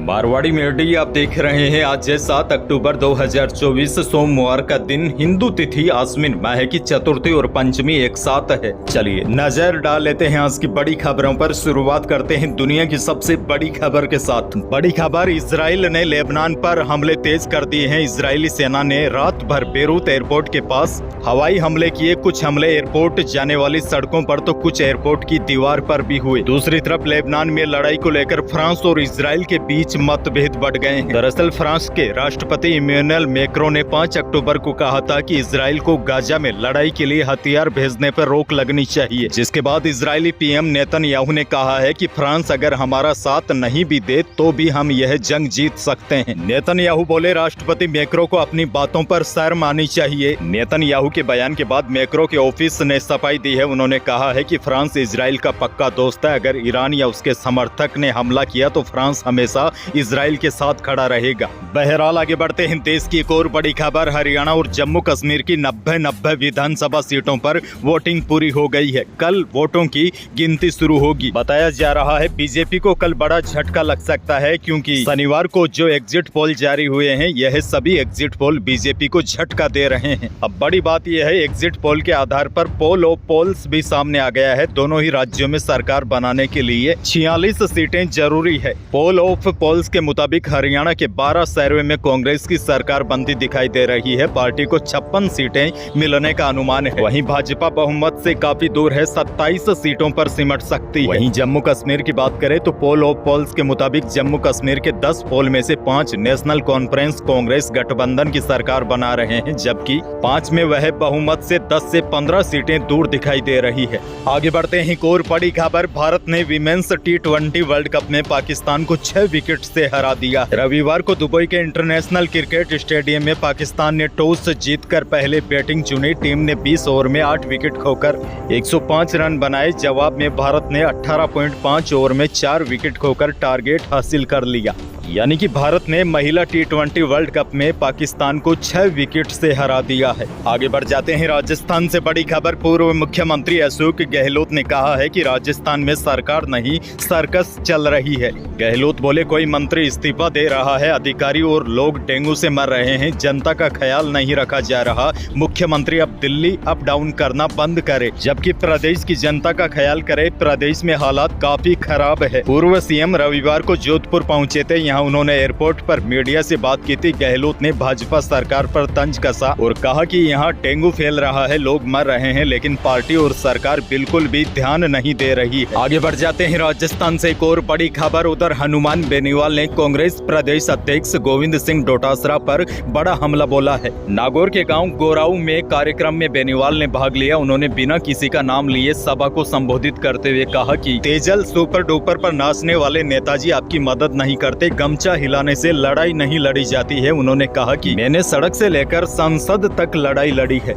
Marwari media आप देख रहे हैं। आज 7 अक्टूबर 2024 सोमवार का दिन, हिंदू तिथि आश्विन माह की चतुर्थी और पंचमी एक साथ है। चलिए नजर डाल लेते हैं आज की बड़ी खबरों पर। शुरुआत करते हैं दुनिया की सबसे बड़ी खबर के साथ। बड़ी खबर, इजराइल ने लेबनान पर हमले तेज कर दिए हैं। इजरायली सेना ने रात भर बेरूत एयरपोर्ट के पास हवाई हमले किए। कुछ हमले एयरपोर्ट जाने वाली सड़कों पर तो कुछ एयरपोर्ट की दीवार पर भी हुए। दूसरी तरफ लेबनान में लड़ाई को लेकर फ्रांस और इजराइल के बीच मतभेद बढ़ गए हैं। दरअसल फ्रांस के राष्ट्रपति इमैनुअल मैक्रों ने 5 अक्टूबर को कहा था कि इजराइल को गाजा में लड़ाई के लिए हथियार भेजने पर रोक लगनी चाहिए, जिसके बाद इजरायली पीएम नेतन्याहू ने कहा है कि फ्रांस अगर हमारा साथ नहीं भी दे तो भी हम यह जंग जीत सकते हैं। नेतन्याहू बोले, राष्ट्रपति मैक्रों को अपनी बातों पर शर्म आनी चाहिए। नेतन्याहू के बयान के बाद मैक्रों के ऑफिस ने सफाई दी है। उन्होंने कहा है कि फ्रांस इजराइल का पक्का दोस्त है। अगर ईरान या उसके समर्थक ने हमला किया तो फ्रांस हमेशा इजराइल के साथ खड़ा रहेगा। बहरहाल आगे बढ़ते हैं। देश की एक और बड़ी खबर, हरियाणा और जम्मू कश्मीर की 90 विधानसभा सीटों पर वोटिंग पूरी हो गई है। कल वोटों की गिनती शुरू होगी। बताया जा रहा है बीजेपी को कल बड़ा झटका लग सकता है, क्योंकि शनिवार को जो एग्जिट पोल जारी हुए हैं, यह सभी एग्जिट पोल बीजेपी को झटका दे रहे हैं। अब बड़ी बात यह है, एग्जिट पोल के आधार पर पोल ऑफ पोल्स भी सामने आ गया है। दोनों ही राज्यों में सरकार बनाने के लिए 46 सीटें जरूरी है। पोल ऑफ पोल्स के मुताबिक हरियाणा के 12 शहरों में कांग्रेस की सरकार बनती दिखाई दे रही है। पार्टी को 56 सीटें मिलने का अनुमान है। वहीं भाजपा बहुमत से काफी दूर है, 27 सीटों पर सिमट सकती है। वहीं जम्मू कश्मीर की बात करें तो पोल ऑफ पोल्स के मुताबिक जम्मू कश्मीर के 10 पोल में से 5 नेशनल कॉन्फ्रेंस कांग्रेस गठबंधन की सरकार बना रहे हैं, जबकि 5 में वह बहुमत से 10 से 15 सीटें दूर दिखाई दे रही है। आगे बढ़ते हैं। एक और बड़ी खबर, भारत ने विमेंस T20 वर्ल्ड कप में पाकिस्तान को 6 विकेट से हरा दिया। रविवार को दुबई के इंटरनेशनल क्रिकेट स्टेडियम में पाकिस्तान ने टॉस जीतकर पहले बैटिंग चुनी। टीम ने 20 ओवर में 8 विकेट खोकर 105 रन बनाए। जवाब में भारत ने 18.5 ओवर में 4 विकेट खोकर टारगेट हासिल कर लिया। यानी कि भारत ने महिला T20 वर्ल्ड कप में पाकिस्तान को 6 विकेट से हरा दिया है। आगे बढ़ जाते हैं। राजस्थान से बड़ी खबर, पूर्व मुख्यमंत्री अशोक गहलोत ने कहा है कि राजस्थान में सरकार नहीं सर्कस चल रही है। गहलोत बोले, कोई मंत्री इस्तीफा दे रहा है, अधिकारी और लोग डेंगू से मर रहे हैं, जनता का ख्याल नहीं रखा जा रहा। मुख्यमंत्री अब दिल्ली अप डाउन करना बंद करे, जबकि प्रदेश की जनता का ख्याल करे। प्रदेश में हालात काफी खराब है। पूर्व सीएम रविवार को जोधपुर पहुंचे थे। यहाँ उन्होंने एयरपोर्ट पर मीडिया से बात की थी। गहलोत ने भाजपा सरकार पर तंज कसा और कहा कि यहाँ डेंगू फैल रहा है, लोग मर रहे हैं, लेकिन पार्टी और सरकार बिल्कुल भी ध्यान नहीं दे रही है। आगे बढ़ जाते हैं। राजस्थान से एक और बड़ी खबर, उधर हनुमान बेनीवाल ने कांग्रेस प्रदेश अध्यक्ष गोविंद सिंह डोटासरा पर बड़ा हमला बोला है। नागौर के गाँव गोराऊ में कार्यक्रम में बेनीवाल ने भाग लिया। उन्होंने बिना किसी का नाम लिए सभा को संबोधित करते हुए कहा कि तेजल सुपर डुपर पर नाचने वाले नेताजी आपकी मदद नहीं करते, गमछा हिलाने से लड़ाई नहीं लड़ी जाती है। उन्होंने कहा कि मैंने सड़क से लेकर संसद तक लड़ाई लड़ी है।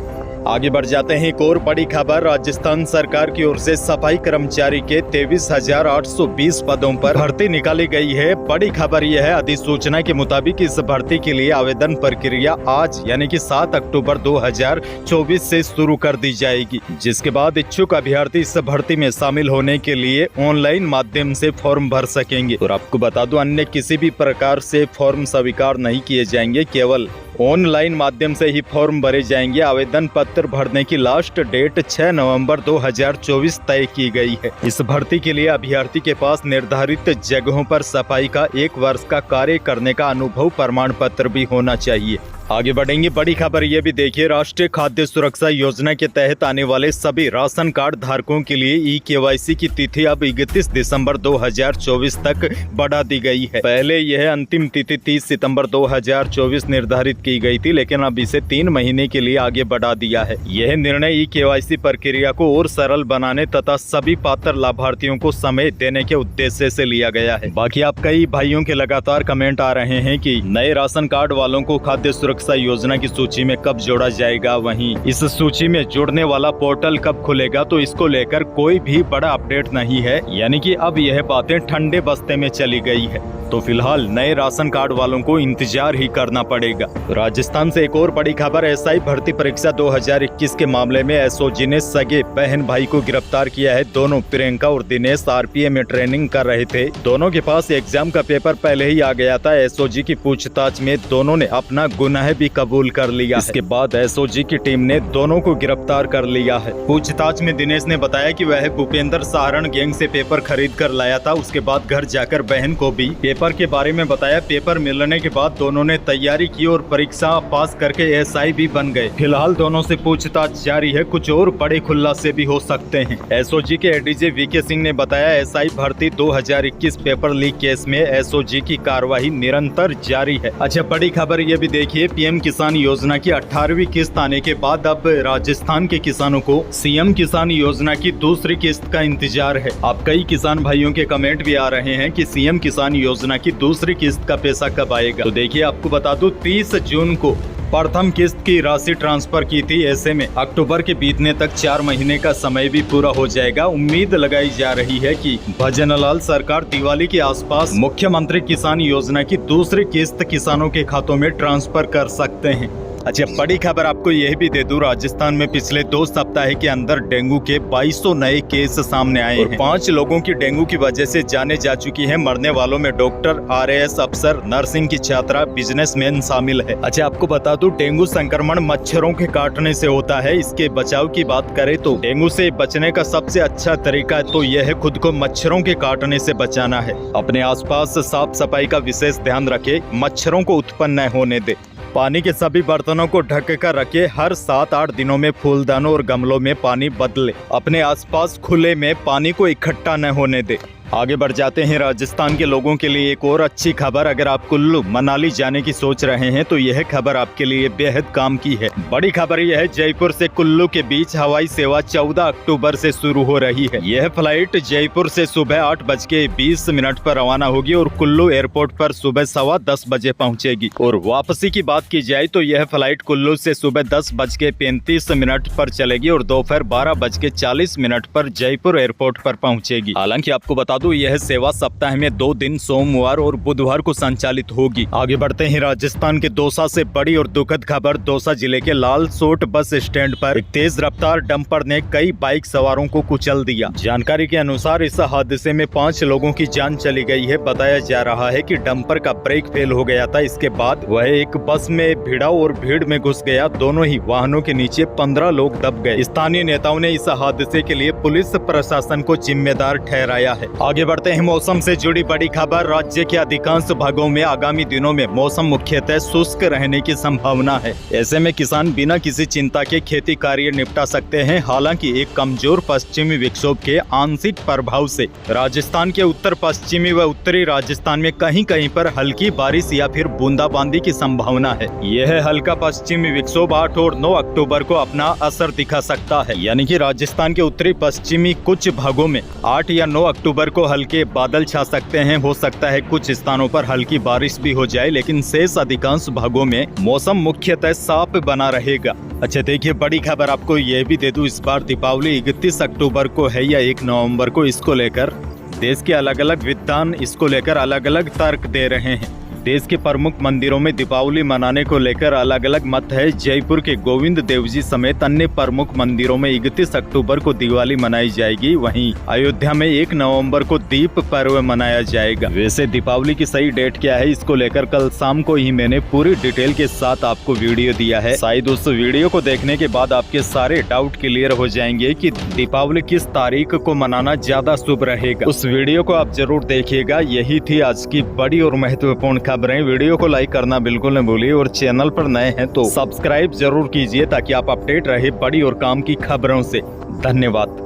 आगे बढ़ जाते हैं। एक और बड़ी खबर, राजस्थान सरकार की ओर से सफाई कर्मचारी के 23,820 पदों पर भर्ती निकाली गई है। बड़ी खबर यह है, अधिसूचना के मुताबिक इस भर्ती के लिए आवेदन प्रक्रिया आज यानी कि 7 अक्टूबर 2024 से शुरू कर दी जाएगी, जिसके बाद इच्छुक अभ्यर्थी इस भर्ती में शामिल होने के लिए ऑनलाइन माध्यम से फॉर्म भर सकेंगे। और आपको बता दूं, अन्य किसी भी प्रकार से फॉर्म स्वीकार नहीं किए जाएंगे, केवल ऑनलाइन माध्यम से ही फॉर्म भरे जाएंगे। आवेदन पत्र भरने की लास्ट डेट 6 नवंबर 2024 तय की गई है। इस भर्ती के लिए अभ्यर्थी के पास निर्धारित जगहों पर सफाई का 1 वर्ष का कार्य करने का अनुभव प्रमाण पत्र भी होना चाहिए। आगे बढ़ेंगे। बड़ी खबर ये भी देखिए, राष्ट्रीय खाद्य सुरक्षा योजना के तहत आने वाले सभी राशन कार्ड धारकों के लिए ई-KYC की तिथि अब 31 दिसंबर 2024 तक बढ़ा दी गई है। पहले यह अंतिम तिथि 30 सितंबर 2024 निर्धारित की गई थी, लेकिन अब इसे 3 महीने के लिए आगे बढ़ा दिया है। यह निर्णय ई-KYC प्रक्रिया को और सरल बनाने तथा सभी पात्र लाभार्थियों को समय देने के उद्देश्य से लिया गया है। बाकी आप कई भाइयों के लगातार कमेंट आ रहे हैं कि नए राशन कार्ड वालों को खाद्य सुरक्षा योजना की सूची में कब जोड़ा जाएगा, वहीं इस सूची में जुड़ने वाला पोर्टल कब खुलेगा, तो इसको लेकर कोई भी बड़ा अपडेट नहीं है। यानी कि अब यह बातें ठंडे बस्ते में चली गई है। तो फिलहाल नए राशन कार्ड वालों को इंतजार ही करना पड़ेगा। राजस्थान से एक और बड़ी खबर, एसआई भर्ती परीक्षा 2021 के मामले में एसओजी ने सगे बहन भाई को गिरफ्तार किया है। दोनों प्रियंका और दिनेश आरपीएफ में ट्रेनिंग कर रहे थे। दोनों के पास एग्जाम का पेपर पहले ही आ गया था। एसओजी की पूछताछ में दोनों ने अपना गुनाह भी कबूल कर लिया। इसके बाद एसओजी की टीम ने दोनों को गिरफ्तार कर लिया है। पूछताछ में दिनेश ने बताया कि वह भूपेंद्र सहारण गैंग से पेपर खरीद कर लाया था। उसके बाद घर जाकर बहन को भी पेपर के बारे में बताया। पेपर मिलने के बाद दोनों ने तैयारी की और परीक्षा पास करके एसआई भी बन गए। फिलहाल दोनों से पूछताछ जारी है, कुछ और बड़े खुलासे भी हो सकते हैं। एसओजी के एडीजी वीके सिंह ने बताया, एसआई भर्ती 2021 पेपर लीक केस में एसओजी की कार्रवाई निरंतर जारी है। अच्छा, बड़ी खबर ये भी देखिए, पीएम किसान योजना की 18वीं किस्त आने के बाद अब राजस्थान के किसानों को सीएम किसान योजना की दूसरी किस्त का इंतजार है। अब कई किसान भाइयों के कमेंट भी आ रहे हैं कि सीएम किसान योजना की दूसरी किस्त का पैसा कब आएगा। तो देखिए, आपको बता दूं 30 जून को प्रथम किस्त की राशि ट्रांसफर की थी। ऐसे में अक्टूबर के बीतने तक 4 महीने का समय भी पूरा हो जाएगा। उम्मीद लगाई जा रही है कि भजनलाल सरकार दिवाली के आसपास मुख्यमंत्री किसान योजना की दूसरी किस्त किसानों के खातों में ट्रांसफर कर सकते हैं। अच्छा, बड़ी खबर आपको यह भी दे दूं, राजस्थान में पिछले 2 सप्ताह के अंदर डेंगू के 2200 नए केस सामने आए हैं। 5 लोगों की डेंगू की वजह से जाने जा चुकी है। मरने वालों में डॉक्टर, आरएएस अफसर, नर्सिंग की छात्रा, बिजनेसमैन शामिल है। अच्छा, आपको बता दूं, डेंगू संक्रमण मच्छरों के काटने से होता है। इसके बचाव की बात करें तो डेंगू से बचने का सबसे अच्छा तरीका तो यह है खुद को मच्छरों के काटने से बचाना है। अपने आसपास साफ सफाई का विशेष ध्यान रखें, मच्छरों को उत्पन्न न होने दे। पानी के सभी बर्तनों को ढक कर रखे। हर 7-8 दिनों में फूलदानों और गमलों में पानी बदले। अपने आसपास खुले में पानी को इकट्ठा न होने दे। आगे बढ़ जाते हैं। राजस्थान के लोगों के लिए एक और अच्छी खबर, अगर आप कुल्लू मनाली जाने की सोच रहे हैं तो यह खबर आपके लिए बेहद काम की है। बड़ी खबर यह है, जयपुर से कुल्लू के बीच हवाई सेवा 14 अक्टूबर से शुरू हो रही है। यह फ्लाइट जयपुर से सुबह 8:20 पर रवाना होगी और कुल्लू एयरपोर्ट पर सुबह 10:15 बजे पहुंचेगी। और वापसी की बात की जाए तो यह फ्लाइट कुल्लू से सुबह 10:35 पर चलेगी और दोपहर 12:40 पर जयपुर एयरपोर्ट पर पहुंचेगी। हालांकि आपको बता दूं, यह सेवा सप्ताह में 2 दिन सोमवार और बुधवार को संचालित होगी। आगे बढ़ते हैं। राजस्थान के दौसा से बड़ी और दुखद खबर, दौसा जिले के लालसोट बस स्टैंड पर एक तेज रफ्तार डंपर ने कई बाइक सवारों को कुचल दिया। जानकारी के अनुसार इस हादसे में 5 लोगों की जान चली गई है। बताया जा रहा है कि डंपर का ब्रेक फेल हो गया था। इसके बाद वह एक बस में भिड़ा और भीड़ में घुस गया। दोनों ही वाहनों के नीचे 15 लोग दब गए। स्थानीय नेताओं ने इस हादसे के लिए पुलिस प्रशासन को जिम्मेदार ठहराया है। आगे बढ़ते हैं। मौसम से जुड़ी बड़ी खबर, राज्य के अधिकांश भागों में आगामी दिनों में मौसम मुख्यतः शुष्क रहने की संभावना है। ऐसे में किसान बिना किसी चिंता के खेती कार्य निपटा सकते हैं। हालांकि एक कमजोर पश्चिमी विक्षोभ के आंशिक प्रभाव से राजस्थान के उत्तर पश्चिमी व उत्तरी राजस्थान में कहीं कहीं पर हल्की बारिश या फिर बूंदाबांदी की संभावना है। यह हल्का पश्चिमी विक्षोभ 8 और 9 अक्टूबर को अपना असर दिखा सकता है। यानी कि राजस्थान के उत्तरी पश्चिमी कुछ भागों में 8 या 9 अक्टूबर को हल्के बादल छा सकते हैं। हो सकता है कुछ स्थानों पर हल्की बारिश भी हो जाए, लेकिन शेष अधिकांश भागों में मौसम मुख्यतः साफ बना रहेगा। अच्छा, देखिए, बड़ी खबर आपको यह भी दे दूं, इस बार दीपावली 31 अक्टूबर को है या 1 नवंबर को, इसको लेकर देश के अलग अलग विद्वान इसको लेकर अलग अलग तर्क दे रहे हैं। देश के प्रमुख मंदिरों में दीपावली मनाने को लेकर अलग अलग मत है। जयपुर के गोविंद देव जी समेत अन्य प्रमुख मंदिरों में 31 अक्टूबर को दिवाली मनाई जाएगी। वहीं अयोध्या में 1 नवंबर को दीप पर्व मनाया जाएगा। वैसे दीपावली की सही डेट क्या है, इसको लेकर कल शाम को ही मैंने पूरी डिटेल के साथ आपको वीडियो दिया है। शायद उस वीडियो को देखने के बाद आपके सारे डाउट क्लियर हो जाएंगे कि दीपावली किस तारीख को मनाना ज्यादा शुभ रहेगा। उस वीडियो को आप जरूर देखिएगा। यही थी आज की बड़ी और महत्वपूर्ण खबरें। वीडियो को लाइक करना बिल्कुल न भूलिए और चैनल पर नए हैं तो सब्सक्राइब जरूर कीजिए ताकि आप अपडेट रहे बड़ी और काम की खबरों से। धन्यवाद।